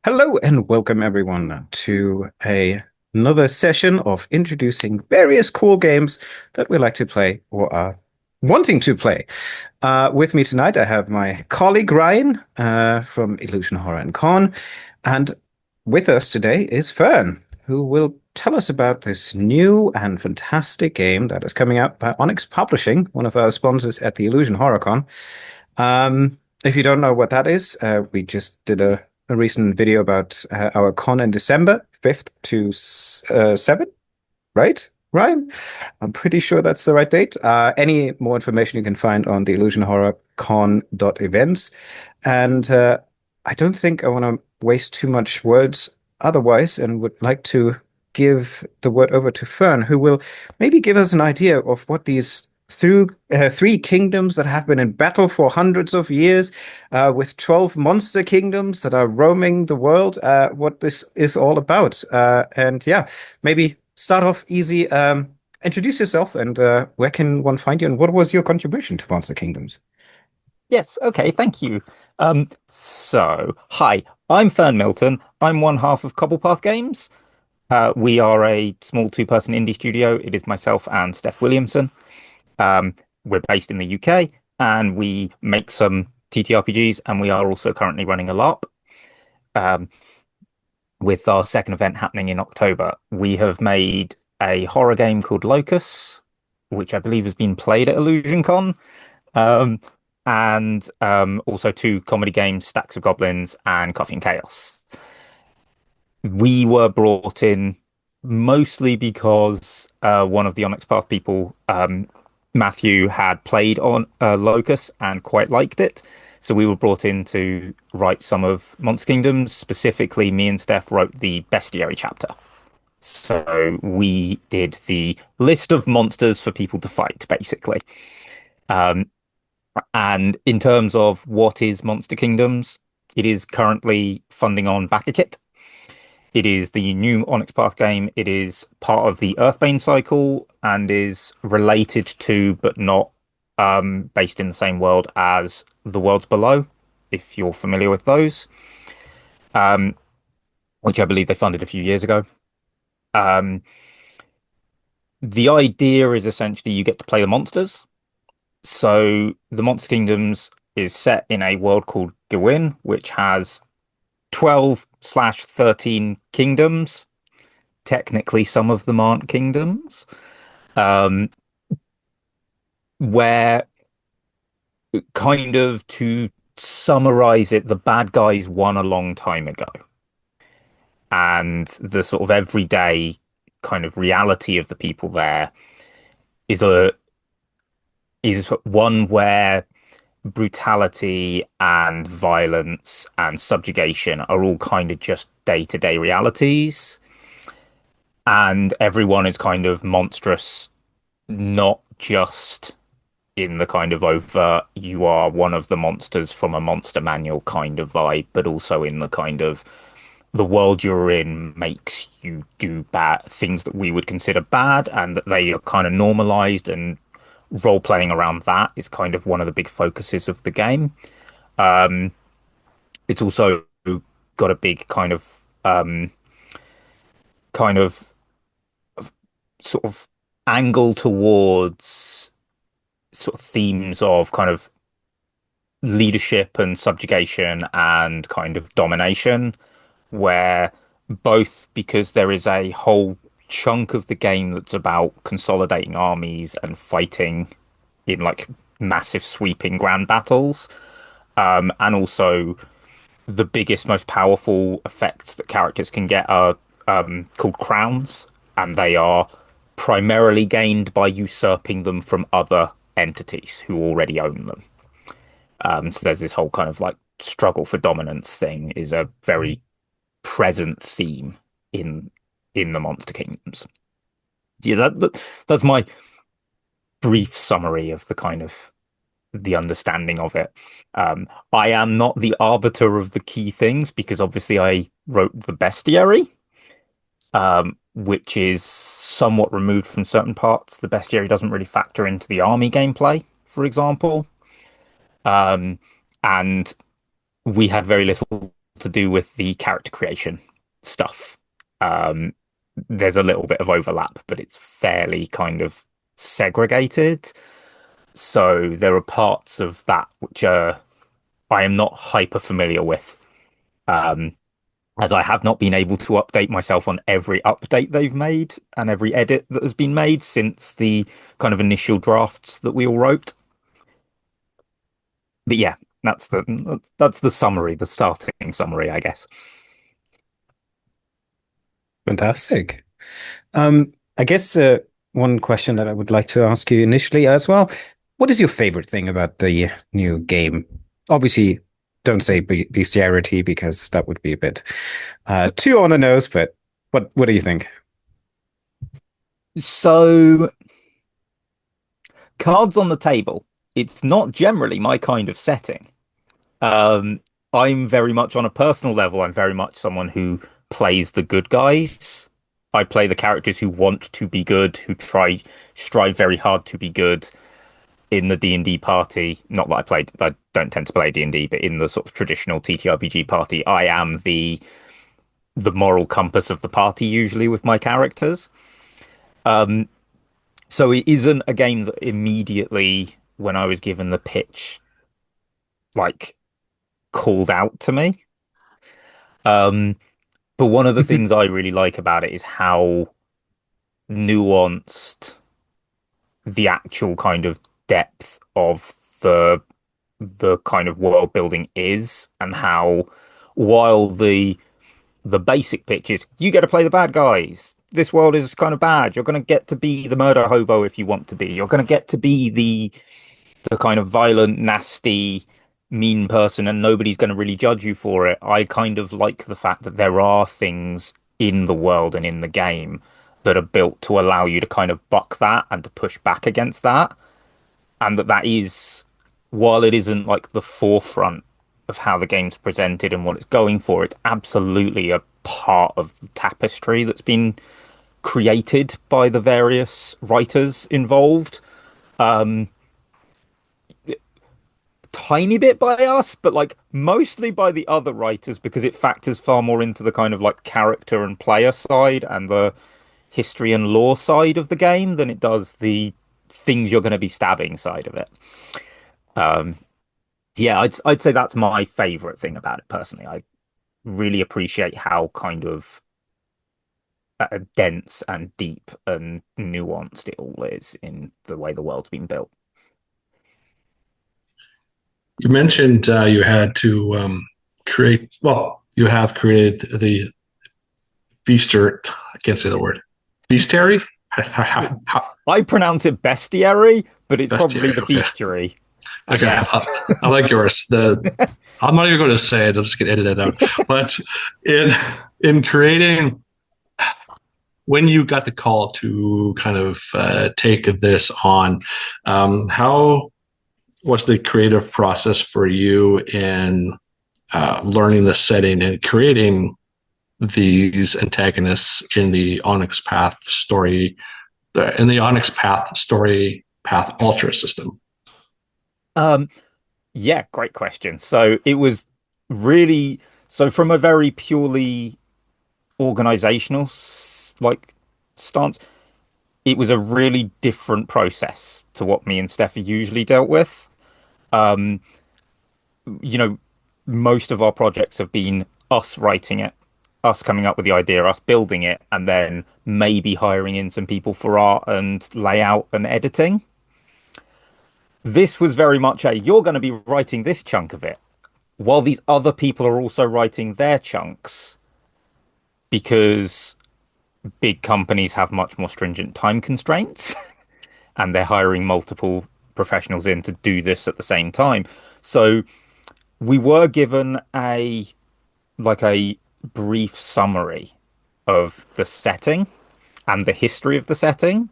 Hello and welcome everyone to another session of introducing various cool games that we like to play or are wanting to play. With me tonight, I have my colleague Ryan from Illusion Horror and Con, and with us today is Fern, who will tell us about this new and fantastic game that is coming out by Onyx Publishing, one of our sponsors at the Illusion Horror Con. If you don't know what that is, we just did a recent video about our con in December 5th to 7th, right? Ryan? I'm pretty sure that's the right date. Any more information you can find on the illusionhorrorcon.events. And I don't think I want to waste too much words otherwise and would like to give the word over to Fern, who will maybe give us an idea of what these through three kingdoms that have been in battle for hundreds of years, with 12 monster kingdoms that are roaming the world, what this is all about. And yeah, maybe start off easy. Introduce yourself and where can one find you, and what was your contribution to Monster Kingdoms? Yes, okay, thank you. Hi, I'm Ferne Milton. I'm one half of Cobblepath Games. We are a small two-person indie studio. It is myself and Steph Williamson. Um, we're based in the UK and we make some TTRPGs, and we are also currently running a LARP. Um, with our second event happening in October, we have made a horror game called Locus, which I believe has been played at IllusionCon. Um, and also two comedy games, Stacks of Goblins and Coffee and Chaos. We were brought in mostly because one of the Onyx Path people, Matthew, had played on Locus and quite liked it. So we were brought in to write some of Monster Kingdoms. Specifically, me and Steph wrote the Bestiary chapter. So we did the list of monsters for people to fight, basically. Um, and in terms of what is Monster Kingdoms, it is currently funding on BackerKit. It is the new Onyx Path game. It is part of the Earthbane cycle and is related to, but not based in the same world as the Worlds Below, if you're familiar with those, um, which I believe they funded a few years ago. Um, the idea is essentially you get to play the monsters. So the Monster Kingdoms is set in a world called Gawain, which has 12/13 kingdoms. Technically, some of them aren't kingdoms. Um, where kind of to summarize it, the bad guys won a long time ago. And the sort of everyday kind of reality of the people there is a is one where brutality and violence and subjugation are all kind of just day-to-day realities. And everyone is kind of monstrous, not just in the kind of overt, you are one of the monsters from a monster manual kind of vibe, but also in the kind of the world you're in makes you do bad things that we would consider bad, and that they are kind of normalized, and role playing around that is kind of one of the big focuses of the game. Um, it's also got a big kind of sort of angle towards sort of themes of kind of leadership and subjugation and kind of domination, where both because there is a whole chunk of the game that's about consolidating armies and fighting in like massive sweeping grand battles, and also the biggest, most powerful effects that characters can get are called crowns, and they are primarily gained by usurping them from other entities who already own them. So there's this whole kind of like struggle for dominance thing is a very present theme in the Monster Kingdoms. Yeah, that's my brief summary of the kind of the understanding of it. I am not the arbiter of the key things because obviously I wrote the bestiary, which is somewhat removed from certain parts. The bestiary doesn't really factor into the army gameplay, for example. And we had very little to do with the character creation stuff. Um, there's a little bit of overlap, but it's fairly kind of segregated. So there are parts of that which I am not hyper familiar with, um, as I have not been able to update myself on every update they've made and every edit that has been made since the kind of initial drafts that we all wrote. But yeah, that's the summary, the starting summary, I guess. Fantastic. I guess one question that I would like to ask you initially as well, what is your favorite thing about the new game? Obviously, don't say bestiality because that would be a bit too on the nose, but what do you think? So, cards on the table. It's not generally my kind of setting. Um, I'm very much on a personal level. I'm very much someone who plays the good guys. I play the characters who want to be good, who strive very hard to be good in the D&D party. Not that I don't tend to play D&D, but in the sort of traditional TTRPG party, I am the moral compass of the party usually with my characters. Um, so it isn't a game that immediately, when I was given the pitch, like called out to me. Um, But one of the things I really like about it is how nuanced the actual kind of depth of the kind of world building is, and how while the basic pitch is you get to play the bad guys. This world is kind of bad. You're going to get to be the murder hobo if you want to be. You're going to get to be the kind of violent, nasty, mean person, and nobody's going to really judge you for it. I kind of like the fact that there are things in the world and in the game that are built to allow you to kind of buck that and to push back against that. And that is, while it isn't like the forefront of how the game's presented and what it's going for, it's absolutely a part of the tapestry that's been created by the various writers involved. Um, Tiny bit by us, but like mostly by the other writers because it factors far more into the kind of like character and player side and the history and lore side of the game than it does the things you're going to be stabbing side of it. Um, yeah, I'd say that's my favorite thing about it personally. I really appreciate how kind of dense and deep and nuanced it all is in the way the world's been built. You mentioned you had to create, well, you have created the beaster, I can't say the word, bestiary? I pronounce it bestiary, but it's probably Bestiary, the okay. bestiary, I Okay, guess. I like yours. I'm not even going to say it. I'll just get edited out. But in in creating, when you got the call to kind of take this on, how was the creative process for you in learning the setting and creating these antagonists in the Onyx Path story, in the Onyx Path story path Ultra system? Um, yeah, great question. So it was really so from a very purely organizational like stance, it was a really different process to what me and Steffi usually dealt with. Um, you know, most of our projects have been us writing it, us coming up with the idea, us building it, and then maybe hiring in some people for art and layout and editing. This was very much a you're going to be writing this chunk of it while these other people are also writing their chunks because big companies have much more stringent time constraints and they're hiring multiple professionals in to do this at the same time. So we were given a brief summary of the setting and the history of the setting,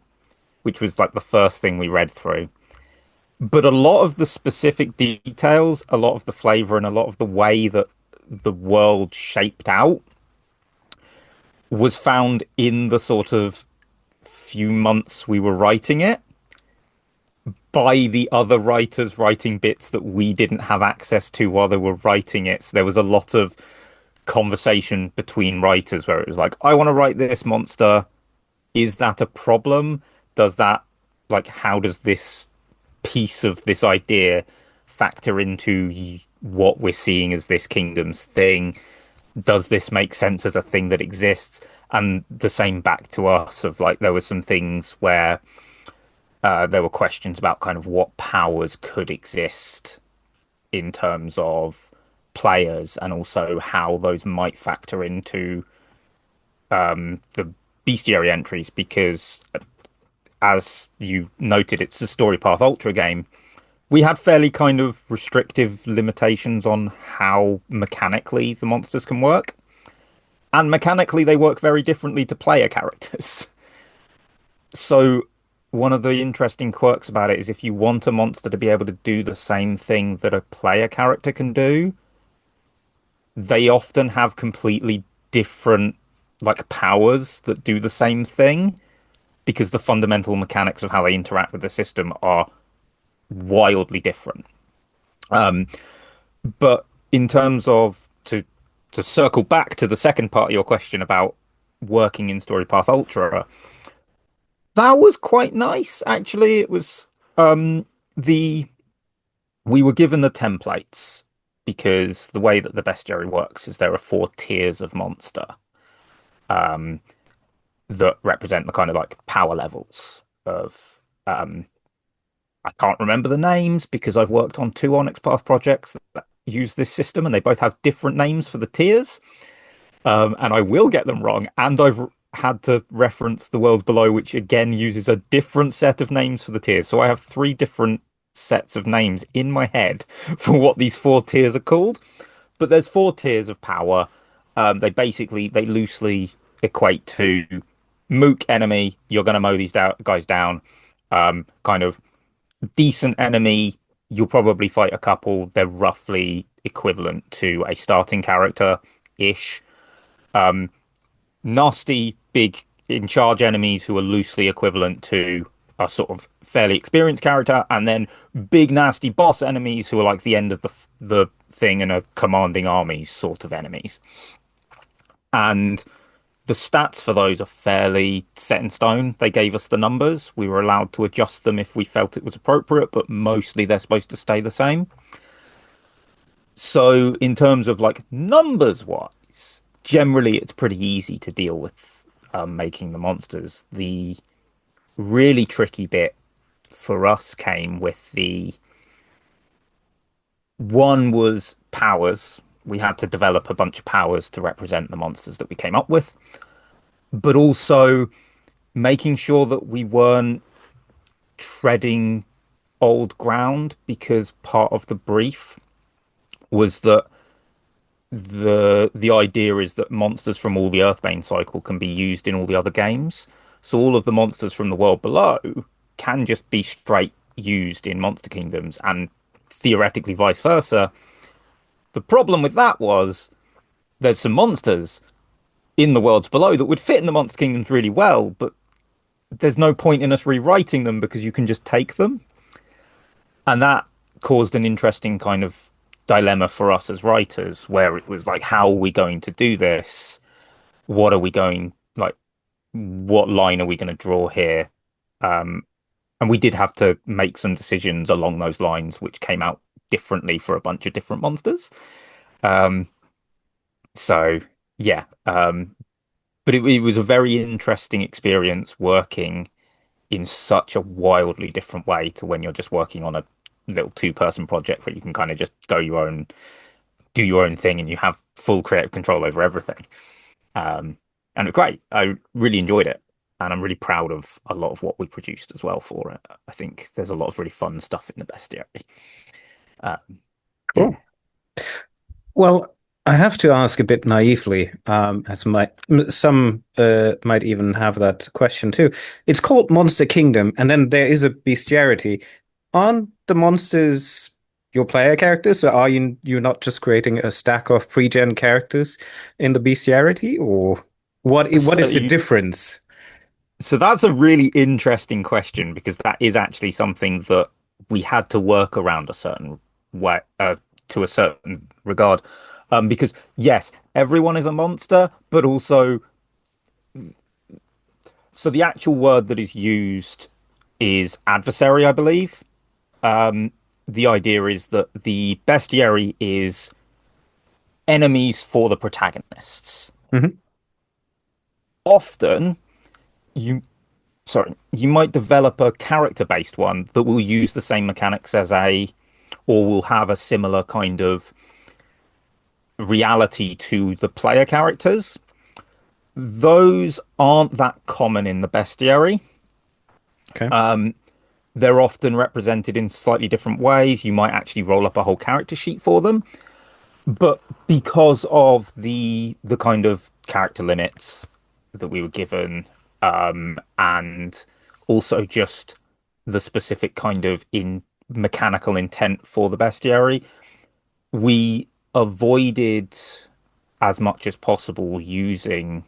which was like the first thing we read through. But a lot of the specific details, a lot of the flavor, and a lot of the way that the world shaped out was found in the sort of few months we were writing it by the other writers writing bits that we didn't have access to while they were writing it. So there was a lot of conversation between writers where it was like, I want to write this monster. Is that a problem? Does that, like, how does this piece of this idea factor into what we're seeing as this kingdom's thing? Does this make sense as a thing that exists? And the same back to us of like, there were some things where there were questions about kind of what powers could exist in terms of players and also how those might factor into the bestiary entries because as you noted, it's a Storypath Ultra game. We had fairly kind of restrictive limitations on how mechanically the monsters can work. And mechanically, they work very differently to player characters. So, one of the interesting quirks about it is if you want a monster to be able to do the same thing that a player character can do, they often have completely different like powers that do the same thing because the fundamental mechanics of how they interact with the system are wildly different. Um, but in terms of to circle back to the second part of your question about working in Storypath Ultra, that was quite nice actually. It was the we were given the templates because the way that the bestiary works is there are four tiers of monster um, that represent the kind of like power levels of I can't remember the names because I've worked on two Onyx Path projects that use this system and they both have different names for the tiers. And I will get them wrong. And I've had to reference the worlds below, which again uses a different set of names for the tiers. So I have three different sets of names in my head for what these four tiers are called. But there's four tiers of power. They loosely equate to mook enemy. You're going to mow these guys down. Kind of decent enemy. You'll probably fight a couple. They're roughly equivalent to a starting character ish. Nasty, big, in charge enemies who are loosely equivalent to a sort of fairly experienced character, and then big, nasty boss enemies who are like the end of the thing and are commanding armies sort of enemies. And the stats for those are fairly set in stone. They gave us the numbers. We were allowed to adjust them if we felt it was appropriate, but mostly they're supposed to stay the same. So, in terms of like numbers wise, generally it's pretty easy to deal with making the monsters. The really tricky bit for us came with the one was powers. We had to develop a bunch of powers to represent the monsters that we came up with, but also making sure that we weren't treading old ground because part of the brief was that the idea is that monsters from all the Earthbane cycle can be used in all the other games. So all of the monsters from the world below can just be straight used in Monster Kingdoms and theoretically vice versa. The problem with that was there's some monsters in the worlds below that would fit in the Monster Kingdoms really well, but there's no point in us rewriting them because you can just take them. And that caused an interesting kind of dilemma for us as writers, where it was like, how are we going to do this? What are we going, like, what line are we going to draw here? And we did have to make some decisions along those lines, which came out differently for a bunch of different monsters. Um, so, yeah. But it was a very interesting experience working in such a wildly different way to when you're just working on a little two-person project where you can kind of just do your own thing, and you have full creative control over everything. And it's great. I really enjoyed it, and I'm really proud of a lot of what we produced as well for it. I think there's a lot of really fun stuff in the bestiary. Um, yeah. Cool. Well, I have to ask a bit naively, as some might even have that question too. It's called Monster Kingdom, and then there is a bestiarity. Aren't the monsters your player characters? So are you're not just creating a stack of pre-gen characters in the bestiarity, or what So is the difference? So that's a really interesting question because that is actually something that we had to work around a certain way, to a certain regard. Because yes, everyone is a monster, but also, so the actual word that is used is adversary, I believe. The idea is that the bestiary is enemies for the protagonists. Hmm. Often, you you might develop a character-based one that will use the same mechanics as or will have a similar kind of reality to the player characters. Those aren't that common in the bestiary. Okay. They're often represented in slightly different ways. You might actually roll up a whole character sheet for them. But because of the kind of character limits that we were given, and also just the specific kind of in mechanical intent for the bestiary, we avoided as much as possible using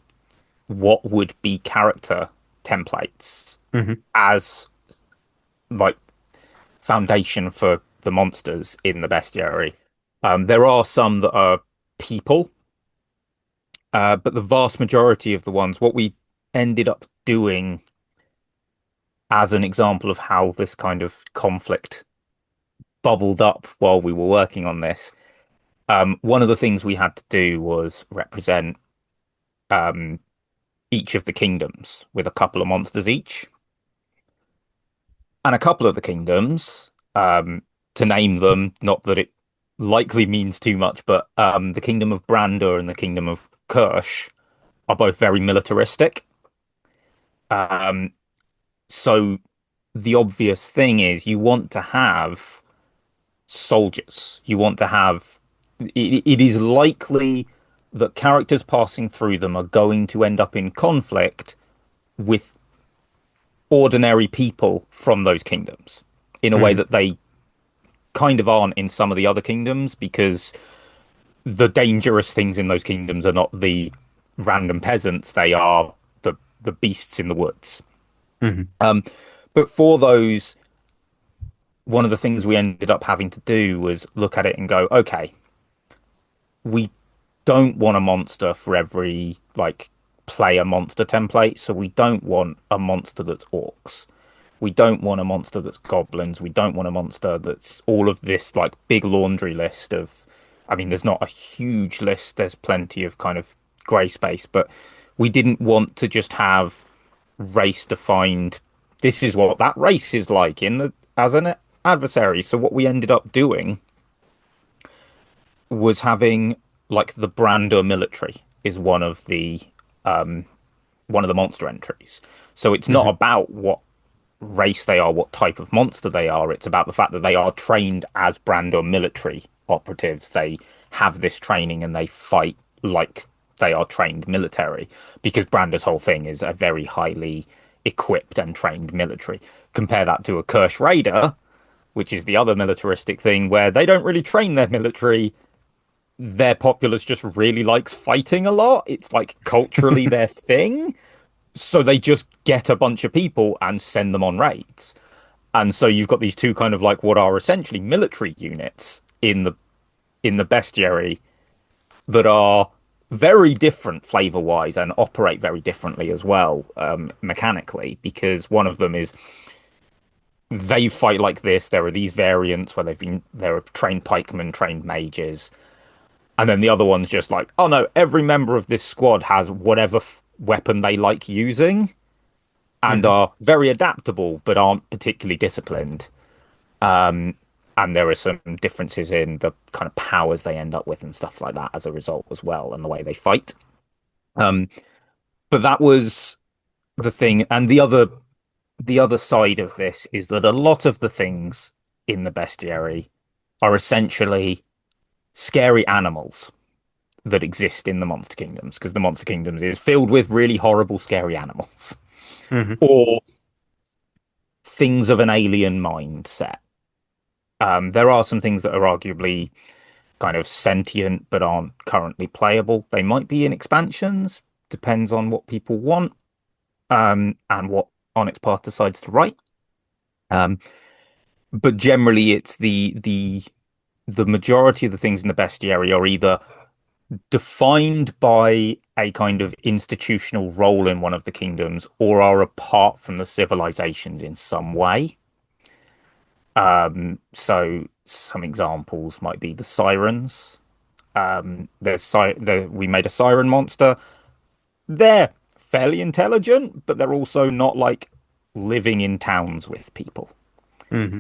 what would be character templates Hmm. as like foundation for the monsters in the bestiary. There are some that are people, but the vast majority of the ones, what we ended up doing as an example of how this kind of conflict bubbled up while we were working on this, one of the things we had to do was represent um, each of the kingdoms with a couple of monsters each. And a couple of the kingdoms, to name them, not that it likely means too much, but the kingdom of Brander and the kingdom of Kirsch are both very militaristic. Um, so the obvious thing is you want to have soldiers. You want to have it is likely that characters passing through them are going to end up in conflict with ordinary people from those kingdoms in a way Hmm. that they kind of aren't in some of the other kingdoms, because the dangerous things in those kingdoms are not the random peasants, they are the beasts in the woods. Hmm. Um, but for those, one of the things we ended up having to do was look at it and go, okay, we don't want a monster for every like player monster template. So we don't want a monster that's orcs. We don't want a monster that's goblins. We don't want a monster that's all of this like big laundry list of. I mean, there's not a huge list. There's plenty of kind of grey space, but we didn't want to just have race defined. This is what that race is like in the as an adversary. So what we ended up doing was having like the Brander military is one of the monster entries. So it's not Hmm. about what race they are, what type of monster they are. It's about the fact that they are trained as Brander military operatives. They have this training and they fight like they are trained military, because Brander's whole thing is a very highly equipped and trained military. Compare that to a Kirsch Raider, which is the other militaristic thing where they don't really train their military. Their populace just really likes fighting a lot. It's like culturally their thing. So they just get a bunch of people and send them on raids. And so you've got these two kind of like what are essentially military units in the bestiary that are very different flavor wise and operate very differently as well, mechanically, because one of them is they fight like this. There are these variants where there are trained pikemen, trained mages, and then the other one's just like, oh no, every member of this squad has whatever weapon they like using and Hmm. are very adaptable but aren't particularly disciplined. Um, and there are some differences in the kind of powers they end up with and stuff like that as a result as well, and the way they fight. Um, but that was the thing, and the other side of this is that a lot of the things in the bestiary are essentially scary animals that exist in the monster kingdoms, because the monster kingdoms is filled with really horrible, scary animals Hmm. or things of an alien mindset. There are some things that are arguably kind of sentient but aren't currently playable. They might be in expansions, depends on what people want, and what Onyx Path decides to write. Um, but generally, it's the majority of the things in the bestiary are either defined by a kind of institutional role in one of the kingdoms or are apart from the civilizations in some way. So some examples might be the sirens. We made a siren monster. They're fairly intelligent, but they're also not like living in towns with people. Hmm.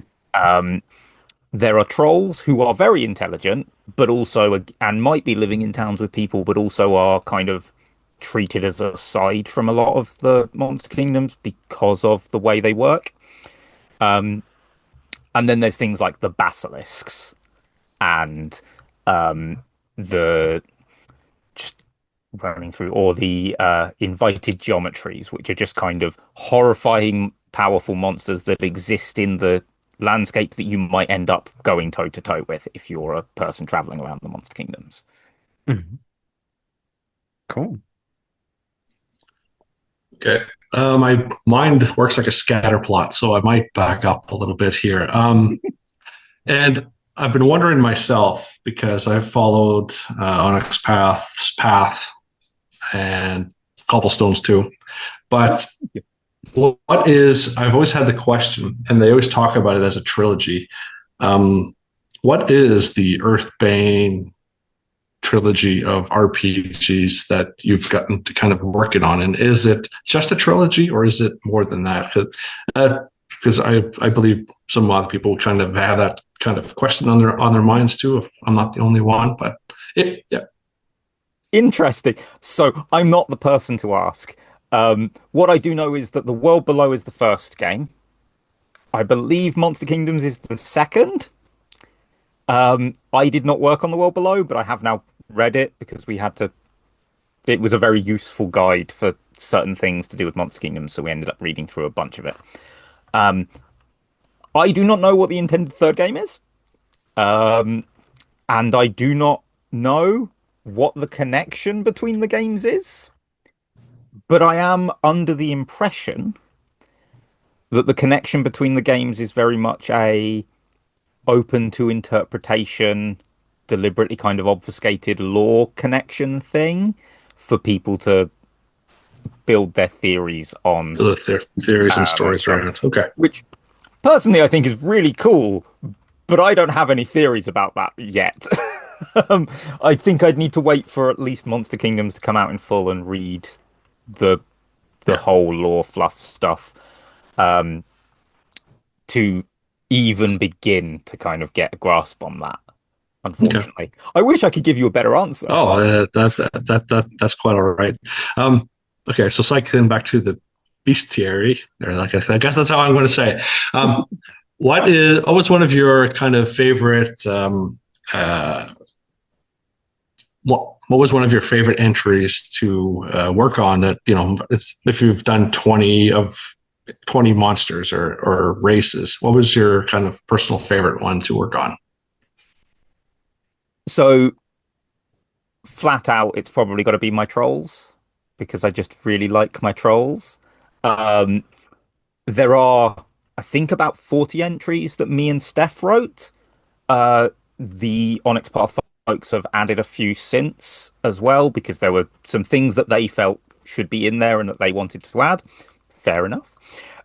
There are trolls who are very intelligent, but also and might be living in towns with people, but also are kind of treated as a side from a lot of the monster kingdoms because of the way they work. Um, and then there's things like the basilisks and the just running through or the invited geometries, which are just kind of horrifying, powerful monsters that exist in the landscape that you might end up going toe to toe with if you're a person traveling around the monster kingdoms. Hmm. Cool. Okay. My mind works like a scatter plot, so I might back up a little bit here. And I've been wondering myself because I've followed Onyx path and cobblestones too. But what is, I've always had the question, and they always talk about it as a trilogy. Um, what is the Earthbane trilogy of RPGs that you've gotten to kind of working on? And is it just a trilogy or is it more than that? Because I believe some other people kind of have that kind of question on their minds too, if I'm not the only one. But yeah. Interesting. So I'm not the person to ask. What I do know is that The World Below is the first game. I believe Monster Kingdoms is the second. I did not work on The World Below, but I have now read it because we had to. It was a very useful guide for certain things to do with Monster Kingdoms, so we ended up reading through a bunch of it. Um, I do not know what the intended third game is, um, and I do not know what the connection between the games is. But I am under the impression that the connection between the games is very much a open to interpretation, deliberately kind of obfuscated lore connection thing for people to build their theories on The theories and and stories stuff, around it. Okay. which personally I think is really cool, but I don't have any theories about that yet. I think I'd need to wait for at least Monster Kingdoms to come out in full and read the the Yeah. whole lore fluff stuff um, to even begin to kind of get a grasp on that. Okay. Unfortunately, I wish I could give you a better answer. Oh, that's quite all right. Okay, so cycling back to the bestiary, or like I guess that's how I'm going to say it. What was one of your kind of favorite? What was one of your favorite entries to work on? That it's, if you've done 20 monsters or races, what was your kind of personal favorite one to work on? So flat out, it's probably got to be my trolls because I just really like my trolls. Um, there are, I think, about 40 entries that me and Steph wrote. The Onyx Path folks have added a few since as well because there were some things that they felt should be in there and that they wanted to add. Fair enough.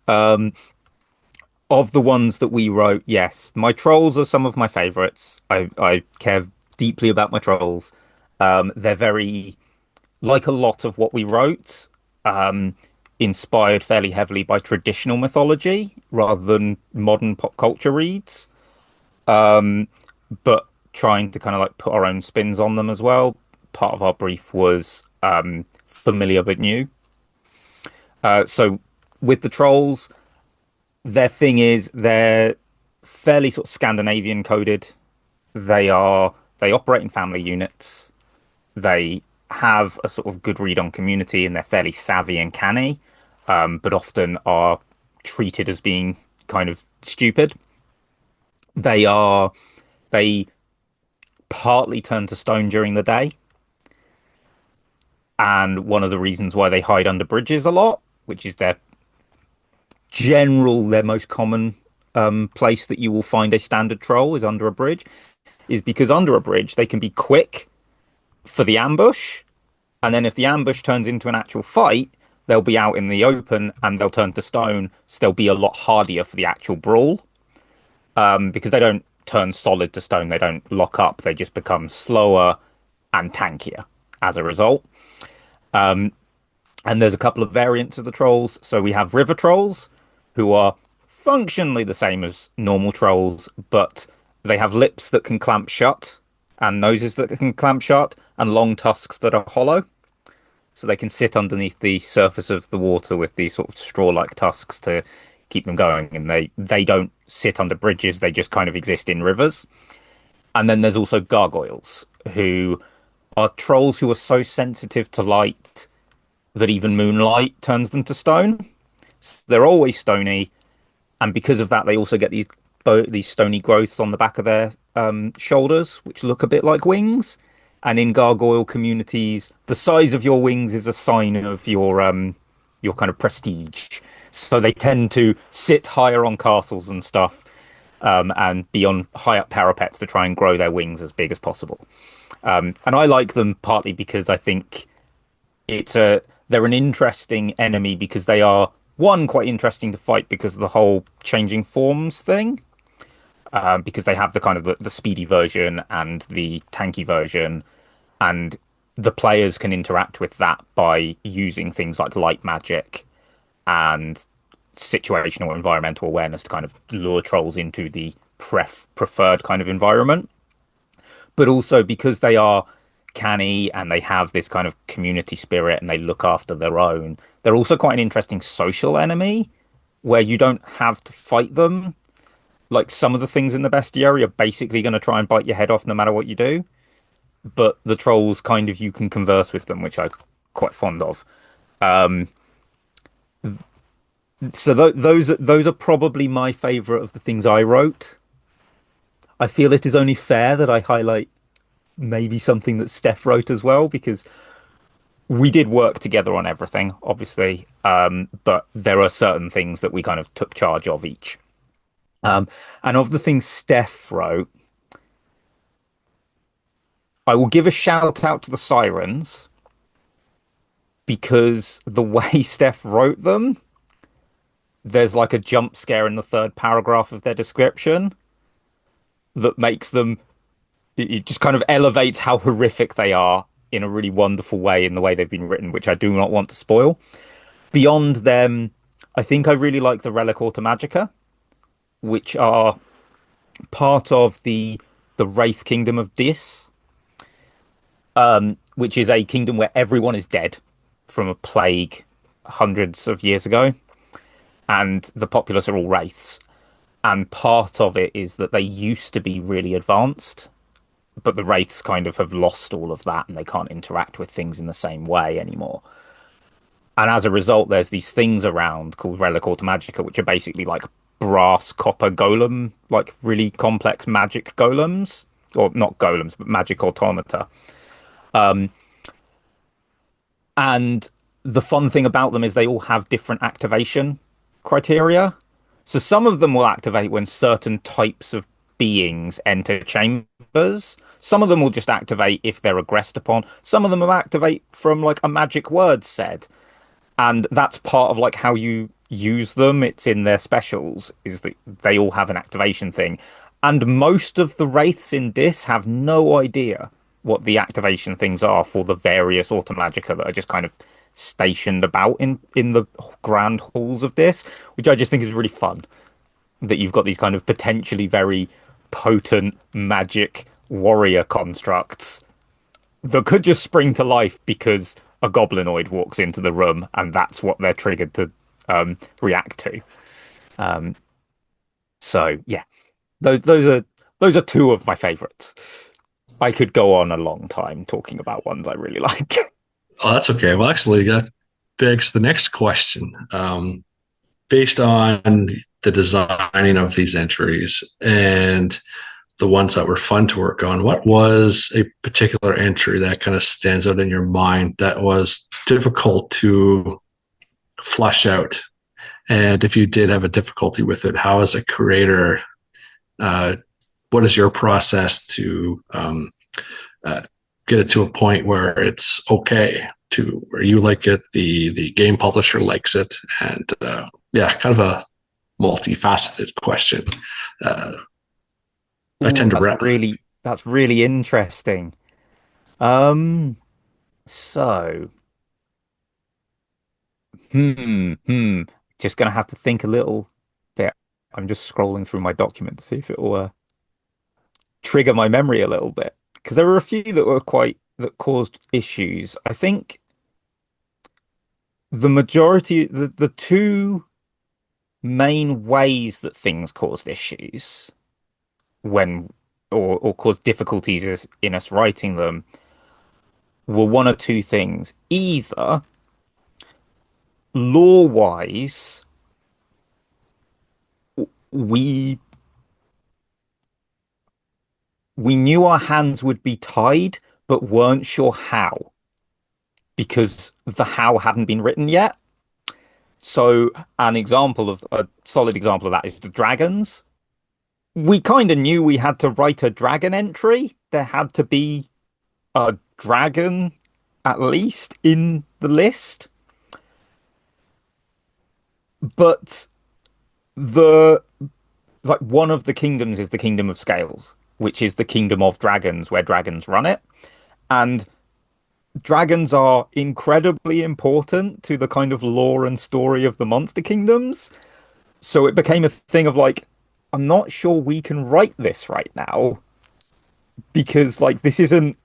Um, of the ones that we wrote, yes, my trolls are some of my favorites. I care deeply about my trolls. They're very, like a lot of what we wrote, um, inspired fairly heavily by traditional mythology rather than modern pop culture reads. But trying to kind of like put our own spins on them as well. Part of our brief was familiar but new. So with the trolls, their thing is they're fairly sort of Scandinavian coded. They operate in family units. They have a sort of good read on community and they're fairly savvy and canny, but often are treated as being kind of stupid. They are they partly turn to stone during the day, and one of the reasons why they hide under bridges a lot, which is their most common place that you will find a standard troll is under a bridge, is because under a bridge they can be quick for the ambush. And then if the ambush turns into an actual fight, they'll be out in the open and they'll turn to stone. So they'll be a lot hardier for the actual brawl. Because they don't turn solid to stone, they don't lock up, they just become slower and tankier as a result. And there's a couple of variants of the trolls. So we have river trolls, who are functionally the same as normal trolls, but they have lips that can clamp shut, and noses that can clamp shut, and long tusks that are hollow. So they can sit underneath the surface of the water with these sort of straw-like tusks to keep them going. And they don't sit under bridges, they just kind of exist in rivers. And then there's also gargoyles, who are trolls who are so sensitive to light that even moonlight turns them to stone. So they're always stony, and because of that, they also get these stony growths on the back of their shoulders, which look a bit like wings. And in gargoyle communities, the size of your wings is a sign of your kind of prestige. So they tend to sit higher on castles and stuff, and be on high up parapets to try and grow their wings as big as possible. And I like them partly because I think they're an interesting enemy because they are, one, quite interesting to fight because of the whole changing forms thing. Because they have the kind of the speedy version and the tanky version, and the players can interact with that by using things like light magic and situational or environmental awareness to kind of lure trolls into the preferred kind of environment. But also because they are canny and they have this kind of community spirit and they look after their own, they're also quite an interesting social enemy where you don't have to fight them. Like some of the things in the bestiary are basically going to try and bite your head off no matter what you do. But the trolls kind of, you can converse with them, which I'm quite fond of. So those are probably my favorite of the things I wrote. I feel it is only fair that I highlight maybe something that Steph wrote as well, because we did work together on everything, obviously. But there are certain things that we kind of took charge of each. And of the things Steph wrote, I will give a shout out to the sirens because the way Steph wrote them, there's like a jump scare in the third paragraph of their description that makes them, it just kind of elevates how horrific they are in a really wonderful way in the way they've been written, which I do not want to spoil. Beyond them, I think I really like the Relic Automagica, which are part of the Wraith Kingdom of Dis, which is a kingdom where everyone is dead from a plague hundreds of years ago, and the populace are all wraiths. And part of it is that they used to be really advanced, but the wraiths kind of have lost all of that and they can't interact with things in the same way anymore. And as a result, there's these things around called Relic Automagica, which are basically like brass copper golem, like really complex magic golems, or not golems, but magic automata. And the fun thing about them is they all have different activation criteria. So some of them will activate when certain types of beings enter chambers. Some of them will just activate if they're aggressed upon. Some of them will activate from like a magic word said. And that's part of like how you use them. It's in their specials, is that they all have an activation thing. And most of the wraiths in Dis have no idea what the activation things are for the various automagica that are just kind of stationed about in the grand halls of Dis, which I just think is really fun. That you've got these kind of potentially very potent magic warrior constructs that could just spring to life because a goblinoid walks into the room and that's what they're triggered to react to. So yeah, those are two of my favorites. I could go on a long time talking about ones I really like. Oh, that's okay. Well, actually, that begs the next question. Based on the designing of these entries and the ones that were fun to work on, what was a particular entry that kind of stands out in your mind that was difficult to flush out? And if you did have a difficulty with it, how as a creator, what is your process to get it to a point where it's okay to where you like it, the game publisher likes it, and yeah, kind of a multifaceted question. Uh, I Oh, tend to that's really interesting. Um, so, hmm. Just gonna have to think a little bit. I'm just scrolling through my document to see if it will trigger my memory a little bit because there were a few that were quite that caused issues. I think the two main ways that things caused issues when or caused difficulties in us writing them were one or two things. Either lore-wise, we we knew our hands would be tied, but weren't sure how because the how hadn't been written yet. So a solid example of that is the dragons. We kind of knew we had to write a dragon entry. There had to be a dragon at least in the list. But the like one of the kingdoms is the kingdom of scales, which is the kingdom of dragons where dragons run it. And dragons are incredibly important to the kind of lore and story of the monster kingdoms. So it became a thing of like, I'm not sure we can write this right now because like this isn't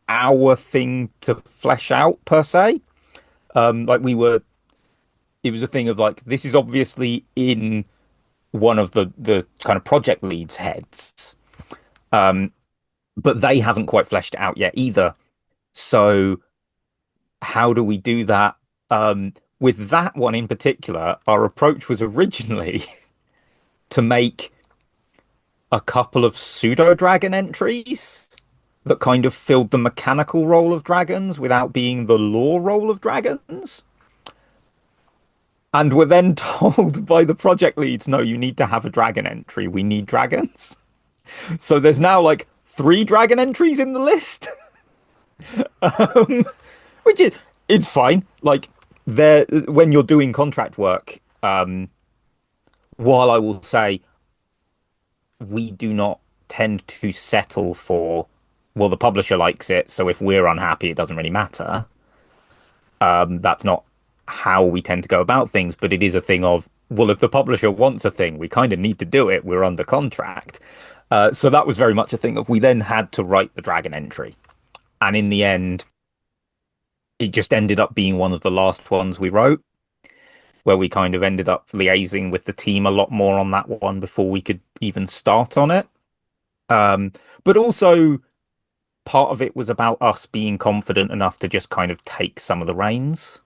our thing to flesh out per se. Like it was a thing of like, this is obviously in one of the kind of project leads' heads, but they haven't quite fleshed it out yet either. So how do we do that? With that one in particular, our approach was originally to make a couple of pseudo dragon entries that kind of filled the mechanical role of dragons without being the lore role of dragons. And were then told by the project leads, no, you need to have a dragon entry. We need dragons. So there's now like three dragon entries in the list, um, which is it's fine. Like there, when you're doing contract work, while I will say we do not tend to settle for, well, the publisher likes it, so if we're unhappy, it doesn't really matter. That's not how we tend to go about things, but it is a thing of, well, if the publisher wants a thing, we kind of need to do it. We're under contract. So that was very much a thing of we then had to write the dragon entry. And in the end, it just ended up being one of the last ones we wrote, where we kind of ended up liaising with the team a lot more on that one before we could even start on it. But also, part of it was about us being confident enough to just kind of take some of the reins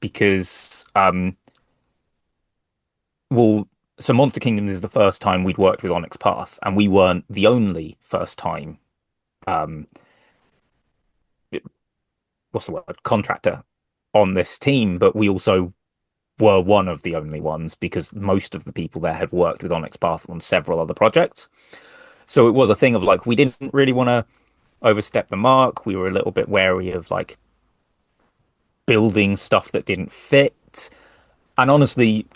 because, well, so Monster Kingdoms is the first time we'd worked with Onyx Path, and we weren't the only first time, um, what's the word, contractor on this team, but we also were one of the only ones because most of the people there had worked with Onyx Path on several other projects. So it was a thing of like, we didn't really want to overstep the mark. We were a little bit wary of like building stuff that didn't fit. And honestly,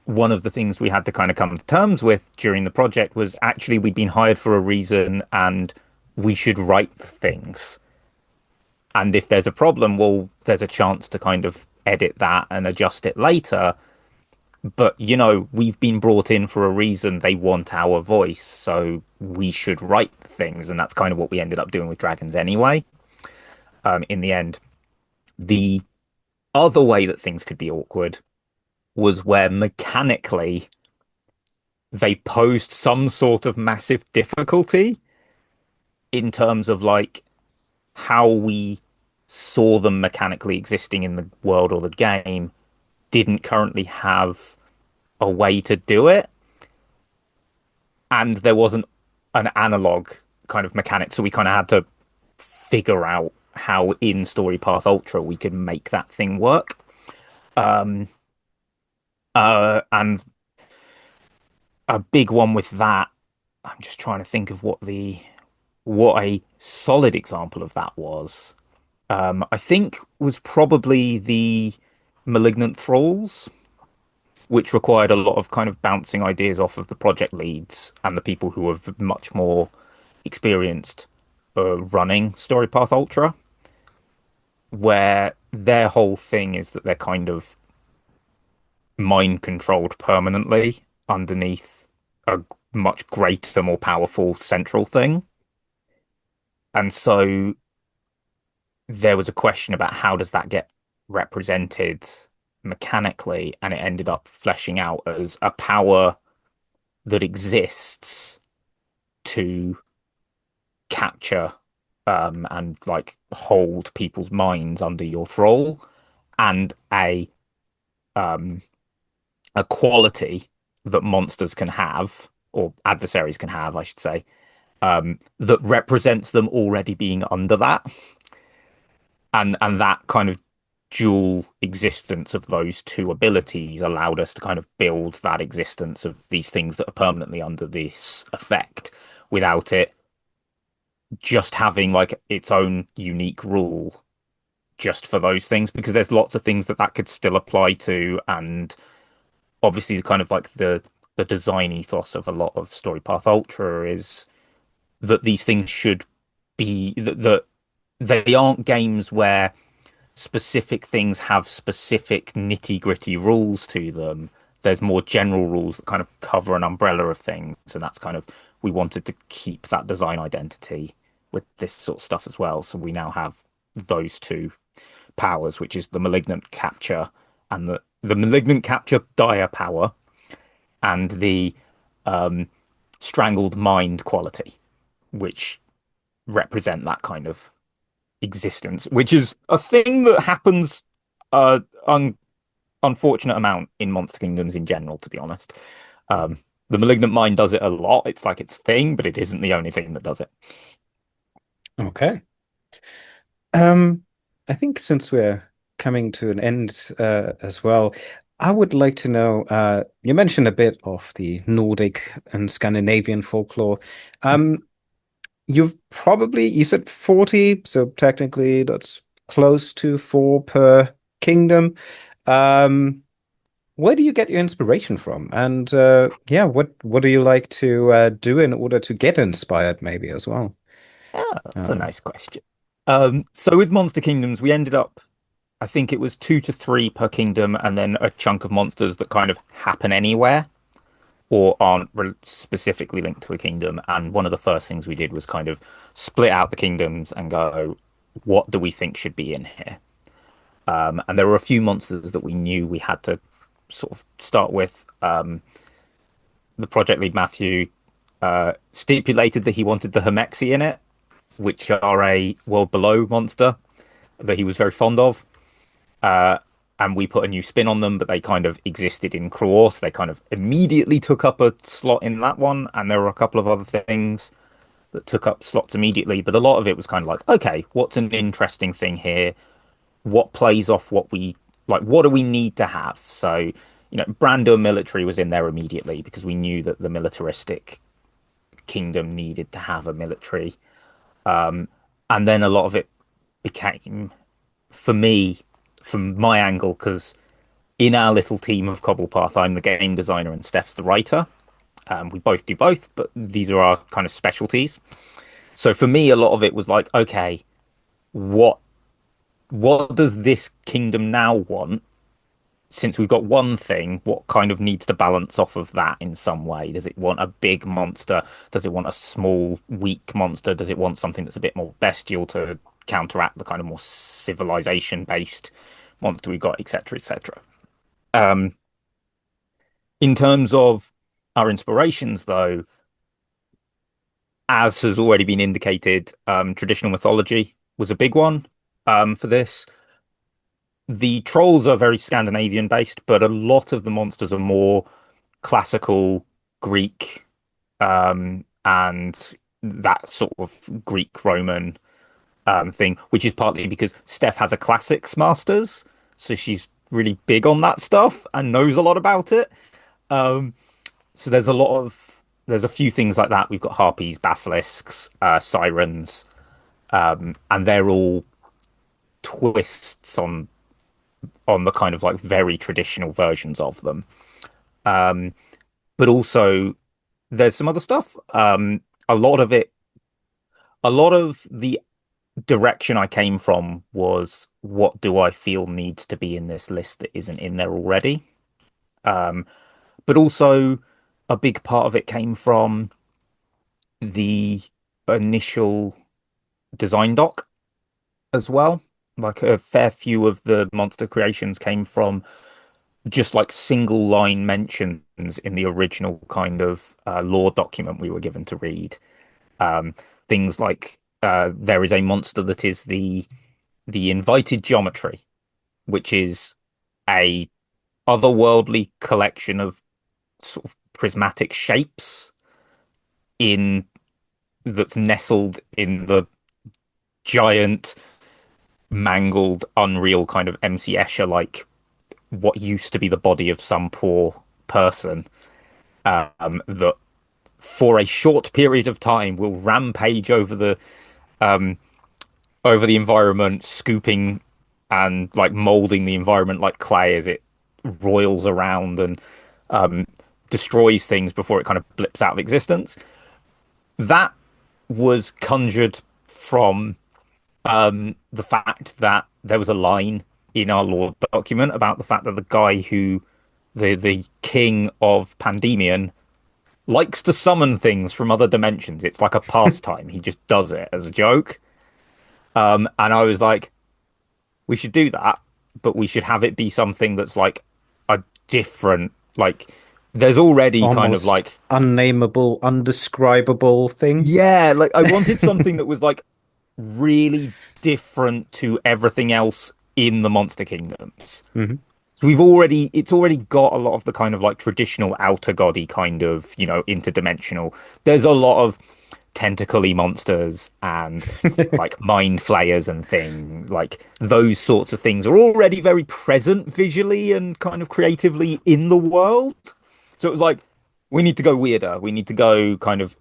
one of the things we had to kind of come to terms with during the project was actually we'd been hired for a reason and we should write things. And if there's a problem, well, there's a chance to kind of edit that and adjust it later. But, you know, we've been brought in for a reason. They want our voice, so we should write things. And that's kind of what we ended up doing with Dragons anyway. In the end, the other way that things could be awkward was where mechanically they posed some sort of massive difficulty in terms of like how we saw them mechanically existing in the world or the game didn't currently have a way to do it. And there wasn't an analog kind of mechanic. So we kind of had to figure out how in Storypath Ultra we could make that thing work. Um, and a big one with that, I'm just trying to think of what a solid example of that was, I think was probably the Malignant Thralls, which required a lot of kind of bouncing ideas off of the project leads and the people who have much more experienced running Storypath Ultra, where their whole thing is that they're kind of mind controlled permanently underneath a much greater, more powerful central thing. And so there was a question about how does that get represented mechanically, and it ended up fleshing out as a power that exists to capture and like hold people's minds under your thrall, and um, a quality that monsters can have, or adversaries can have, I should say, that represents them already being under that, and that kind of dual existence of those two abilities allowed us to kind of build that existence of these things that are permanently under this effect without it just having like its own unique rule just for those things, because there's lots of things that could still apply to. And obviously the kind of like the design ethos of a lot of Storypath Ultra is that these things should be that they aren't games where specific things have specific nitty-gritty rules to them. There's more general rules that kind of cover an umbrella of things, and that's kind of, we wanted to keep that design identity with this sort of stuff as well. So we now have those two powers, which is the malignant capture and the malignant capture dire power, and the um, strangled mind quality, which represent that kind of existence, which is a thing that happens unfortunate amount in Monster Kingdoms in general, to be honest. Um, the Malignant Mind does it a lot. It's like its thing, but it isn't the only thing that does it. Okay. Um, I think since we're coming to an end as well, I would like to know, you mentioned a bit of the Nordic and Scandinavian folklore. Um, you said 40, so technically that's close to four per kingdom. Um, where do you get your inspiration from? And yeah, what do you like to do in order to get inspired, maybe as well? Oh, that's a Um, nice question. So with Monster Kingdoms, we ended up, I think it was 2 to 3 per kingdom, and then a chunk of monsters that kind of happen anywhere or aren't specifically linked to a kingdom. And one of the first things we did was kind of split out the kingdoms and go, what do we think should be in here? And there were a few monsters that we knew we had to sort of start with. The project lead, Matthew, stipulated that he wanted the Hemexi in it, which are a World Below monster that he was very fond of. Uh, and we put a new spin on them, but they kind of existed in Cruor, so they kind of immediately took up a slot in that one. And there were a couple of other things that took up slots immediately, but a lot of it was kind of like, okay, what's an interesting thing here? What plays off what we like? What do we need to have? So, Brando military was in there immediately because we knew that the militaristic kingdom needed to have a military. And then a lot of it became, for me, from my angle, because in our little team of Cobblepath, I'm the game designer and Steph's the writer. We both do both, but these are our kind of specialties. So for me, a lot of it was like, okay, what what does this kingdom now want? Since we've got one thing, what kind of needs to balance off of that in some way? Does it want a big monster? Does it want a small, weak monster? Does it want something that's a bit more bestial to counteract the kind of more civilization-based monster we've got, etc., etc. Um, in terms of our inspirations, though, as has already been indicated, traditional mythology was a big one for this. The trolls are very Scandinavian based, but a lot of the monsters are more classical Greek and that sort of Greek Roman thing, which is partly because Steph has a classics masters, so she's really big on that stuff and knows a lot about it. So there's a lot of there's a few things like that. We've got harpies, basilisks, sirens, and they're all twists on the kind of like very traditional versions of them. Um, but also there's some other stuff. A lot of it, a lot of the direction I came from was what do I feel needs to be in this list that isn't in there already. Um, but also a big part of it came from the initial design doc as well. Like a fair few of the monster creations came from just like single line mentions in the original kind of lore document we were given to read. Um, Things like there is a monster that is the invited geometry, which is a otherworldly collection of sort of prismatic shapes in that's nestled in the giant, mangled, unreal kind of MC Escher like what used to be the body of some poor person that for a short period of time will rampage um, over the environment, scooping and like molding the environment like clay as it roils around and um, destroys things before it kind of blips out of existence. That was conjured from the fact that there was a line in our lore document about the fact that the guy who the king of Pandemian likes to summon things from other dimensions. It's like a pastime. He just does it as a joke. And I was like, we should do that, but we should have it be something that's like a different, like, there's already kind of Almost like, unnameable, undescribable thing. yeah, like I wanted something that was like really different to everything else in the Monster Kingdoms. Hmm. So it's already got a lot of the kind of like traditional outer goddy kind of, interdimensional. There's a lot of tentacly monsters and like mind flayers and thing like those sorts of things are already very present visually and kind of creatively in the world. So it was like we need to go weirder, we need to go kind of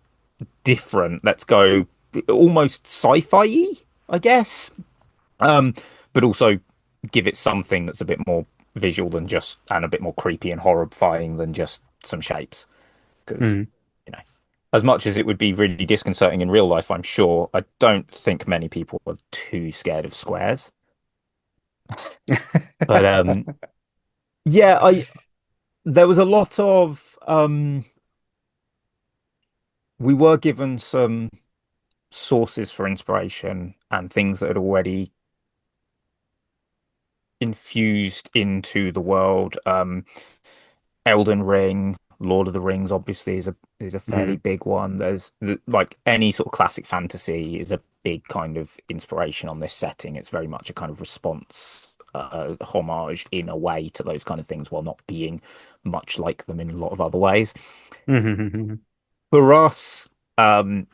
different, let's go almost sci-fi, I guess, um but also give it something that's a bit more visual than just and a bit more creepy and horrifying than just some shapes because Hmm. you know, as much as it would be really disconcerting in real life, I'm sure I don't think many people are too scared of squares. But yeah, I there was a lot of we were given some sources for inspiration and things that had already infused into the world. Elden Ring, Lord of the Rings, obviously is a fairly Hmm. big one. There's like any sort of classic fantasy is a big kind of inspiration on this setting. It's very much a kind of response, homage in a way to those kind of things, while not being much like them in a lot of other ways. Hmm. For us, um,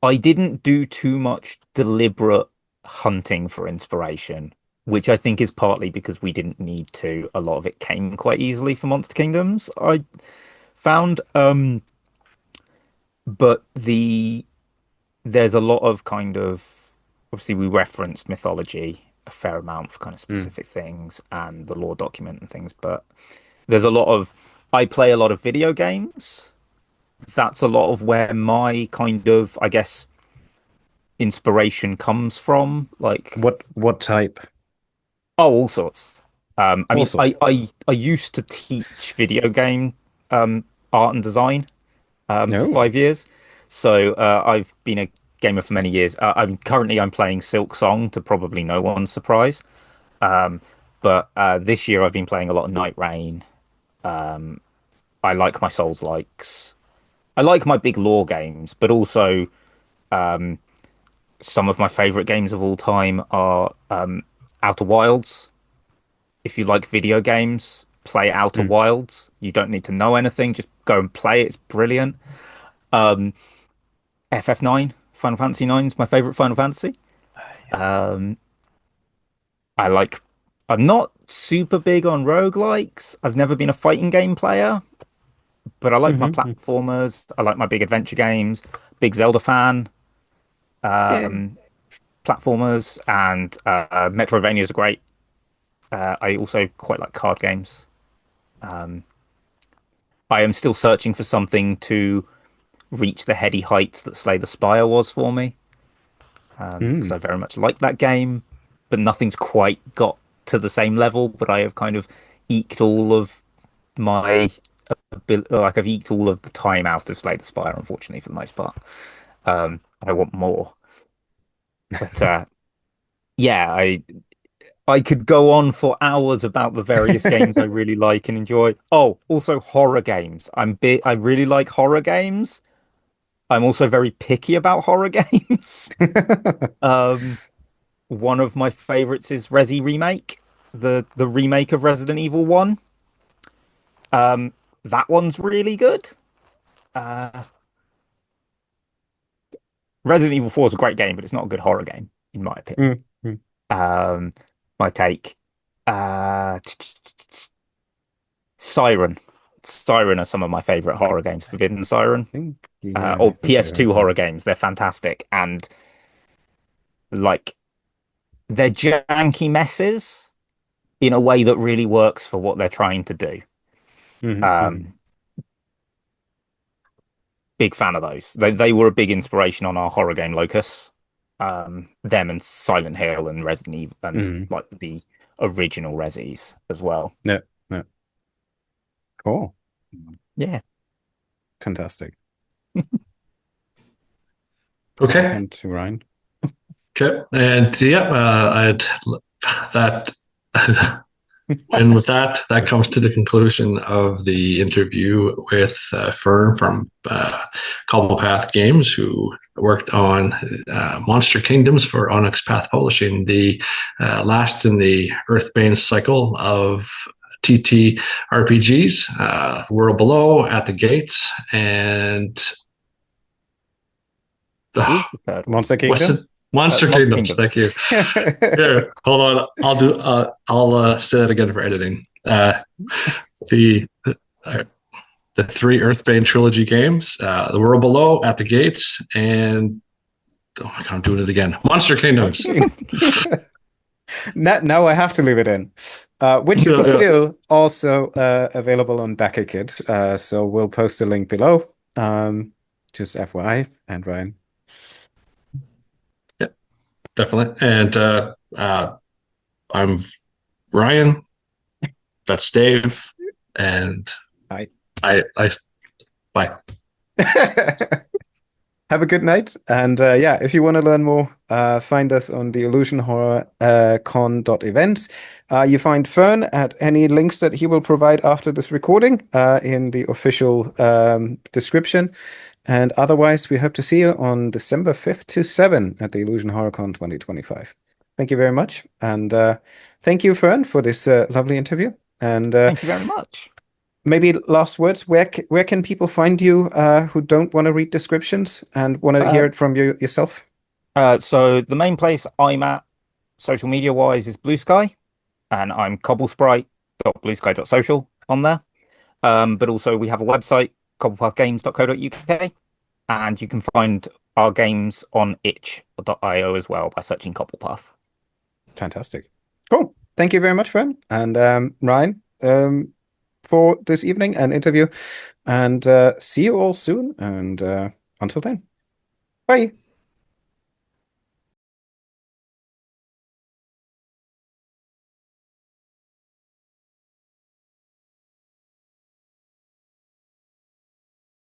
I didn't do too much deliberate hunting for inspiration, which I think is partly because we didn't need to. A lot of it came quite easily for Monster Kingdoms, I found. But there's a lot of kind of obviously we referenced mythology a fair amount for kind of Hmm. specific things and the lore document and things, but there's a lot of I play a lot of video games. That's a lot of where my kind of, I guess, inspiration comes from. Like, What type? oh, all sorts. I All mean, I, sorts. I I used to teach video game um, art and design for No. 5 years, so I've been a gamer for many years. I'm playing Silk Song to probably no one's surprise. Um, but this year I've been playing a lot of Night Rain. I like my Souls likes. I like my big lore games, but also some of my favorite games of all time are Outer Wilds. If you like video games, play Outer Hmm. Wilds. You don't need to know anything, just go and play it. It's brilliant. Um, FF9, Final Fantasy 9 is my favorite Final Fantasy. Yeah. Um, I like, I'm not super big on roguelikes. I've never been a fighting game player, But I like my Hmm. platformers. I like my big adventure games. Big Zelda fan. Yeah. Um, Platformers and Metroidvanias are great. I also quite like card games. Um, I am still searching for something to reach the heady heights that Slay the Spire was for me, because I Mm. very much like that game, but nothing's quite got to the same level. But I have kind of eked all of my like I've eked all of the time out of Slay the Spire, unfortunately, for the most part. I want more, but yeah, I could go on for hours about the various games I really like and enjoy. Oh, also horror games. I really like horror games. I'm also very picky about horror games. Um, One of my favorites is Resi Remake, the remake of Resident Evil 1. Um, that one's really good. Uh, Resident Evil 4 is a great game, but it's not a good horror game, in my opinion. Mm. Mm. Um, my take. Uh, Siren. Siren are some of my favorite horror games. Forbidden Siren, I or think I heard PS2 that. horror games. They're fantastic. And like they're janky messes in a way that really works for what they're trying to do. Hmm. Hmm. Um, Big fan of those. They were a big inspiration on our horror game Locus. Them and Silent Hill and Resident Evil and Hmm. like the original Resis as well. Yeah. Yeah. Cool. Yeah. Okay. Fantastic. I'll Okay. hand to Ryan. And yeah, I'd that. And with that, that comes to the conclusion of the interview with Fern from Cobblepath Games, who worked on Monster Kingdoms for Onyx Path Publishing, the last in the Earthbane cycle of TT RPGs, World Below, At the Gates, and Is the third one. Monster what's it? Kingdom. Monster Monster Kingdoms. Thank Kingdoms. you. Here, hold on. I'll say that again for editing. The uh, the three Earthbane trilogy games, The World Below, At the Gates, and oh my god, I'm doing it again. Monster Monster Kingdoms. Kingdom. Now I have to leave it in, which is Yeah, yeah. still also available on BackerKit. So we'll post a link below. Just FYI, and Ryan. Yeah, definitely. And I'm Ryan. That's Dave. And Hi. I bye. Have a good night. And yeah, if you want to learn more, find us on the Illusion Horror con.events. You find Fern at any links that he will provide after this recording in the official description. And otherwise, we hope to see you on December 5th to 7th at the Illusion Horror Con 2025. Thank you very much. And thank you, Fern, for this lovely interview. And Thank you very much. maybe last words, where can people find you who don't want to read descriptions and want to Uh, hear it from you yourself? so the main place I'm at social media wise is Blue Sky, and I'm cobblesprite.bluesky.social on there. But also we have a website, cobblepathgames.co.uk, and you can find our games on itch.io as well by searching Cobblepath. Fantastic. Cool. Thank you very much, Fern. And Ryan, for this evening and interview. And see you all soon. And until then, bye.